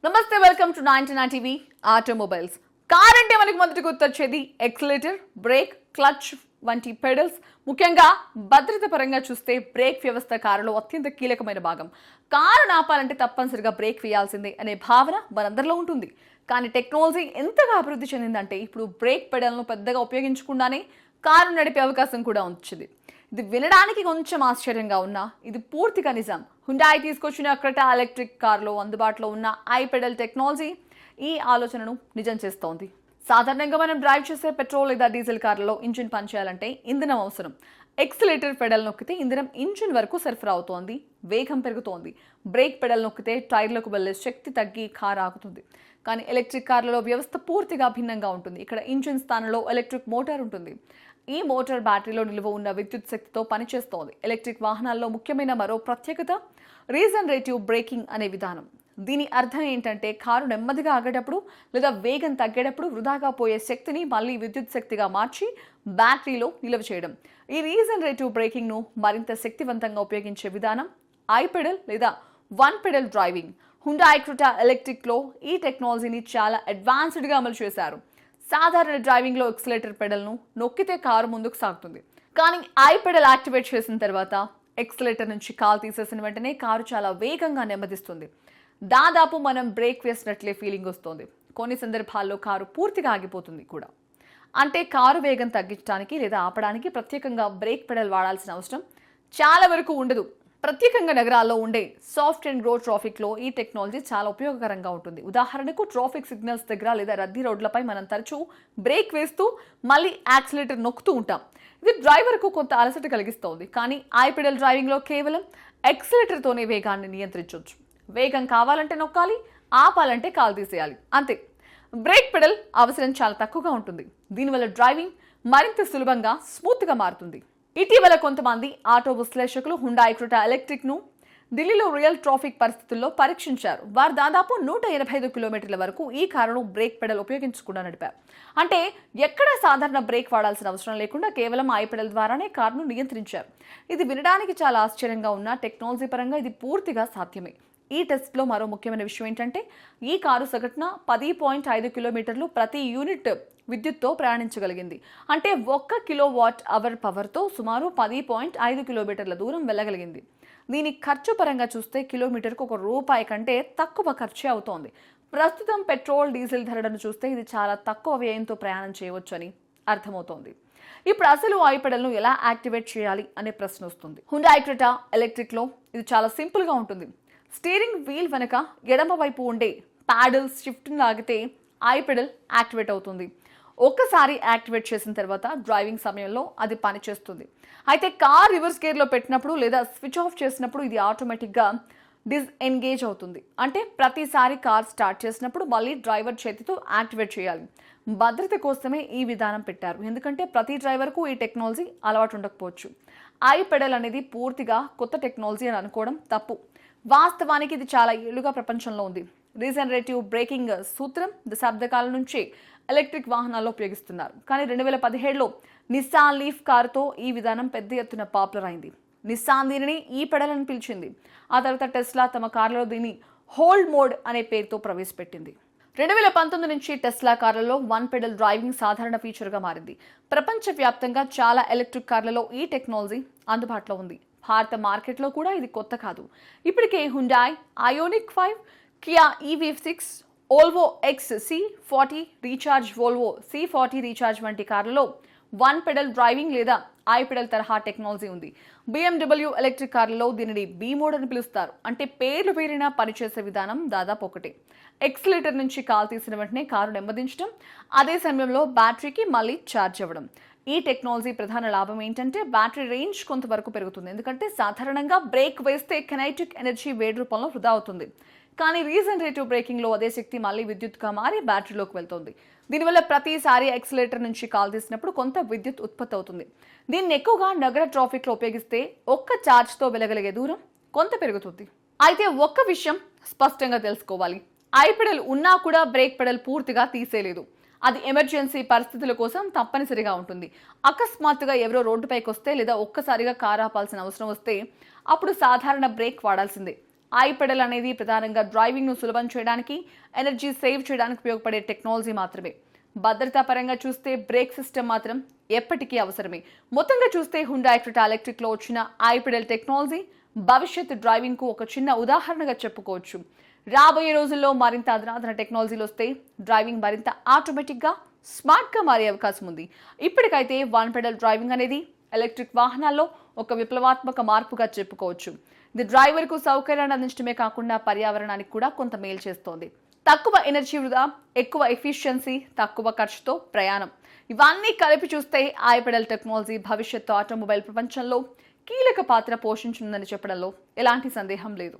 నమస్తే, welcome to 99 TV automobiles. Car అంటే మనకి మొదటి గుర్తొచ్చేది ఎక్సిలేటర్, బ్రేక్, క్లచ్ వంటి పెడల్స్. ముఖ్యంగా భద్రత పరంగా చూస్తే బ్రేక్ వ్యవస్థ కారులో అత్యంత కీలకమైన భాగం. కారు ఆపాలంటే తప్పనిసరిగా బ్రేక్ వేయాల్సిందే అనే భావన మనందరిలో ఉంటుంది. కానీ టెక్నాలజీ ఎంతగా అభివృద్ధి చెందిందంటే ఇప్పుడు బ్రేక్ పెడల్ను పెద్దగా ఉపయోగించకుండానే కారు నడిపే అవకాశం కూడా వచ్చింది. ఇది వినడానికి కొంచెం ఆశ్చర్యంగా ఉన్నా ఇది పూర్తిగా నిజం. హుండాయ్ తీసుకొచ్చిన క్రెటా ఎలక్ట్రిక్ కార్లో అందుబాటులో ఉన్న ఐ పెడల్ టెక్నాలజీ ఈ ఆలోచనను నిజం చేస్తోంది. సాధారణంగా మనం డ్రైవ్ చేసే పెట్రోల్ లేదా డీజిల్ కార్లలో ఇంజిన్ పనిచేయాలంటే ఇంధనం అవసరం. ఎక్సిలేటర్ పెడల్ నొక్కితే ఇంధనం ఇంజిన్ వరకు సరఫరా అవుతోంది, వేగం పెరుగుతోంది. బ్రేక్ పెడల్ నొక్కితే టైర్లకు వెళ్లే శక్తి తగ్గి కారు ఆగుతుంది. కానీ ఎలక్ట్రిక్ కార్లలో వ్యవస్థ పూర్తిగా భిన్నంగా ఉంటుంది. ఇక్కడ ఇంజిన్ స్థానంలో ఎలక్ట్రిక్ మోటార్ ఉంటుంది. ఈ మోటార్ బ్యాటరీలో నిల్వ ఉన్న విద్యుత్ శక్తితో పనిచేస్తోంది. ఎలక్ట్రిక్ వాహనాల్లో ముఖ్యమైన మరో ప్రత్యేకత రీజనరేటివ్ బ్రేకింగ్ అనే విధానం. దీని అర్థం ఏంటంటే కారు నెమ్మదిగా ఆగేటప్పుడు లేదా వేగం తగ్గేటప్పుడు వృధాగా పోయే శక్తిని మళ్ళీ విద్యుత్ శక్తిగా మార్చి బ్యాటరీలో నిల్వ చేయడం. ఈ రీజనరేటివ్ బ్రేకింగ్ ను మరింత శక్తివంతంగా ఉపయోగించే విధానం ఐ పెడల్ లేదా one pedal driving. Hyundai Creta electric లో ఈ టెక్నాలజీని చాలా అడ్వాన్స్డ్ గా అమలు చేశారు. సాధారణ డ్రైవింగ్ లో ఎక్సిలేటర్ పెడల్ను నొక్కితే కారు ముందుకు సాగుతుంది. కానీ ఐ పెడల్ యాక్టివేట్ చేసిన తర్వాత ఎక్సిలేటర్ నుంచి కాలు తీసేసిన వెంటనే కారు చాలా వేగంగా నెమ్మదిస్తుంది. దాదాపు మనం బ్రేక్ వేసినట్లే ఫీలింగ్ వస్తుంది. కొన్ని సందర్భాల్లో కారు పూర్తిగా ఆగిపోతుంది కూడా. అంటే కారు వేగం తగ్గించడానికి లేదా ఆపడానికి ప్రత్యేకంగా బ్రేక్ పెడల్ వాడాల్సిన అవసరం చాలా వరకు ఉండదు. ప్రత్యేకంగా నగరాల్లో ఉండే సాఫ్ట్ అండ్ గ్రో ట్రాఫిక్ లో ఈ టెక్నాలజీ చాలా ఉపయోగకరంగా ఉంటుంది. ఉదాహరణకు ట్రాఫిక్ సిగ్నల్స్ దగ్గర లేదా రద్దీ రోడ్లపై మనం తరచూ బ్రేక్ వేస్తూ మళ్ళీ యాక్సిలేటర్ నొక్కుతూ ఉంటాం. ఇది డ్రైవర్కు కొంత అలసట కలిగిస్తోంది. కానీ ఐ పెడల్ డ్రైవింగ్ లో కేవలం ఎక్సిలేటర్ తోనే వేగాన్ని నియంత్రించవచ్చు. వేగం కావాలంటే నొక్కాలి, ఆపాలంటే కాలు తీసేయాలి, అంతే. బ్రేక్ పెడల్ అవసరం చాలా తక్కువగా ఉంటుంది. దీనివల్ల డ్రైవింగ్ మరింత సులభంగా స్మూత్ గా మారుతుంది. ఇటీవల కొంతమంది ఆటో విశ్లేషకులు హుండాయ్ క్రెటా ఎలక్ట్రిక్ ను ఢిల్లీలో రియల్ ట్రాఫిక్ పరిస్థితుల్లో పరీక్షించారు. వారు దాదాపు 185 కిలోమీటర్ల వరకు ఈ కారును బ్రేక్ పెడల్ ఉపయోగించకుండా నడిపారు. అంటే ఎక్కడ సాధారణ బ్రేక్ వాడాల్సిన అవసరం లేకుండా కేవలం ఐ పెడల్ ద్వారానే కారును నియంత్రించారు. ఇది వినడానికి చాలా ఆశ్చర్యంగా ఉన్న టెక్నాలజీ పరంగా ఇది పూర్తిగా సాధ్యమే. ఈ టెస్ట్లో మరో ముఖ్యమైన విషయం ఏంటంటే ఈ కారు సగటున 10.5 కిలోమీటర్లు ప్రతి యూనిట్ విద్యుత్తో ప్రయాణించగలిగింది. అంటే 1 కిలోవాట్ అవర్ పవర్తో సుమారు 10.5 కిలోమీటర్ల దూరం వెళ్ళగలిగింది. దీని ఖర్చు పరంగా చూస్తే కిలోమీటర్కు ₹1 కంటే తక్కువ ఖర్చే అవుతోంది. ప్రస్తుతం పెట్రోల్, డీజిల్ ధరలను చూస్తే ఇది చాలా తక్కువ వ్యయంతో ప్రయాణం చేయవచ్చని అర్థమవుతోంది. ఇప్పుడు అసలు ఐ పెడల్ను ఎలా యాక్టివేట్ చేయాలి అనే ప్రశ్న వస్తుంది. హుండాయ్ క్రెటా ఎలక్ట్రిక్ లో ఇది చాలా సింపుల్ గా ఉంటుంది. స్టీరింగ్ వీల్ వెనక ఎడమ వైపు ఉండే ప్యాడల్ షిఫ్ట్ లాగితే ఐ పెడల్ యాక్టివేట్ అవుతుంది. ఒక్కసారి యాక్టివేట్ చేసిన తర్వాత డ్రైవింగ్ సమయంలో అది పనిచేస్తుంది. అయితే కార్ రివర్స్ గేర్లో పెట్టినప్పుడు లేదా స్విచ్ ఆఫ్ చేసినప్పుడు ఇది ఆటోమేటిక్గా డిస్ఎంగేజ్ అవుతుంది. అంటే ప్రతిసారి కార్ స్టార్ట్ చేసినప్పుడు మళ్ళీ డ్రైవర్ చేతితో యాక్టివేట్ చేయాలి. భద్రత కోసమే ఈ విధానం పెట్టారు. ఎందుకంటే ప్రతి డ్రైవర్కు ఈ టెక్నాలజీ అలవాటు ఉండకపోవచ్చు. ఐ పెడల్ అనేది పూర్తిగా కొత్త టెక్నాలజీ అని అనుకోవడం తప్పు. వాస్తవానికి ఇది చాలా ఏళ్లుగా ప్రపంచంలో ఉంది. రీజనరేటివ్ బ్రేకింగ్ సూత్రం దశాబ్దకాలం నుంచి ఎలక్ట్రిక్ వాహనాల్లో ఉపయోగిస్తున్నారు. కానీ 2017లో నిస్సాన్ లీఫ్ కారుతో ఈ విధానం పెద్ద ఎత్తున పాపులర్ అయింది. నిస్సాన్ దీనిని ఈ పెడల్ అని పిలిచింది. ఆ తర్వాత టెస్లా తమ కార్లలో దీన్ని హోల్డ్ మోడ్ అనే పేరుతో ప్రవేశపెట్టింది. 2019 నుంచి టెస్లా కార్లలో వన్ పెడల్ డ్రైవింగ్ సాధారణ ఫీచర్గా మారింది. ప్రపంచవ్యాప్తంగా చాలా ఎలక్ట్రిక్ కార్లలో ఈ టెక్నాలజీ అందుబాటులో ఉంది. భారత మార్కెట్లో కూడా ఇది కొత్త కాదు. ఇప్పటికే Hyundai Ioniq 5, Kia EV6, Volvo XC40 recharge, Volvo C40 recharge వంటి కార్లలో వన్ పెడల్ డ్రైవింగ్ లేదా ఐ పెడల్ తరహా టెక్నాలజీ ఉంది. BMW ఎలక్ట్రిక్ కార్లలో దీనిని బీ మోడ్ అని పిలుస్తారు. అంటే పేర్లు పేరినా పనిచేసే విధానం దాదాపు ఒకటే. ఎక్సిలేటర్ నుంచి కాలు తీసిన వెంటనే కారు నెమ్మదించడం, అదే సమయంలో బ్యాటరీకి మళ్ళీ ఛార్జ్ అవ్వడం. ఈ టెక్నాలజీ ప్రధాన లాభం ఏంటంటే బ్యాటరీ రేంజ్ కొంతవరకు పెరుగుతుంది. ఎందుకంటే సాధారణంగా బ్రేక్ వేస్తే కైనెటిక్ ఎనర్జీ వేడి రూపంలో వృధా అవుతుంది. కానీ రీజనరేటివ్ బ్రేకింగ్ లో అదే శక్తి మళ్ళీ విద్యుత్గా మారి బ్యాటరీలోకి వెళ్తుంది. దీనివల్ల ప్రతిసారి ఎక్సిలేటర్ నుంచి కాల్ తీసినప్పుడు కొంత విద్యుత్ ఉత్పత్తి అవుతుంది. దీన్ని ఎక్కువగా నగర ట్రాఫిక్ లో ఉపయోగిస్తే ఒక్క ఛార్జ్ తో వెళ్ళగలిగే దూరం కొంత పెరుగుతుంది. అయితే ఒక్క విషయం స్పష్టంగా తెలుసుకోవాలి. ఐ పెడల్ ఉన్నా కూడా బ్రేక్ పెడల్ పూర్తిగా తీసేయలేదు. అది ఎమర్జెన్సీ పరిస్థితుల కోసం తప్పనిసరిగా ఉంటుంది. అకస్మాత్తుగా ఎవరో రోడ్డుపైకి వస్తే లేదా ఒక్కసారిగా కారు ఆపాల్సిన అవసరం వస్తే అప్పుడు సాధారణ బ్రేక్ వాడాల్సిందే. ఐ పెడల్ అనేది ప్రధానంగా డ్రైవింగ్ ను సులభం చేయడానికి, ఎనర్జీ సేవ్ చేయడానికి ఉపయోగపడే టెక్నాలజీ మాత్రమే. భద్రతా పరంగా చూస్తే బ్రేక్ సిస్టమ్ మాత్రం ఎప్పటికీ అవసరమే. మొత్తంగా చూస్తే హుండాయ్ క్రెటా ఎలక్ట్రిక్ లో వచ్చిన ఐ పెడల్ టెక్నాలజీ భవిష్యత్ డ్రైవింగ్ కు ఒక చిన్న ఉదాహరణగా చెప్పుకోవచ్చు. రాబోయే రోజుల్లో మరింత అధునాతన టెక్నాలజీలు వస్తే డ్రైవింగ్ మరింత ఆటోమేటిక్ గా, స్మార్ట్ గా మారే అవకాశం ఉంది. ఇప్పటికైతే వన్ పెడల్ డ్రైవింగ్ అనేది ఎలక్ట్రిక్ వాహనాల్లో ఒక విప్లవాత్మక మార్పుగా చెప్పుకోవచ్చు. ఇది డ్రైవర్ కు సౌకర్యాన్ని అందించడమే కాకుండా పర్యావరణానికి కూడా కొంత మేలు చేస్తోంది. తక్కువ ఎనర్జీ వృధా, ఎక్కువ ఎఫిషియన్సీ, తక్కువ ఖర్చుతో ప్రయాణం, ఇవన్నీ కలిపి చూస్తే ఐ పెడల్ టెక్నాలజీ భవిష్యత్తు ఆటోమొబైల్ ప్రపంచంలో కీలక పాత్ర పోషించనుందని చెప్పడంలో ఎలాంటి సందేహం లేదు.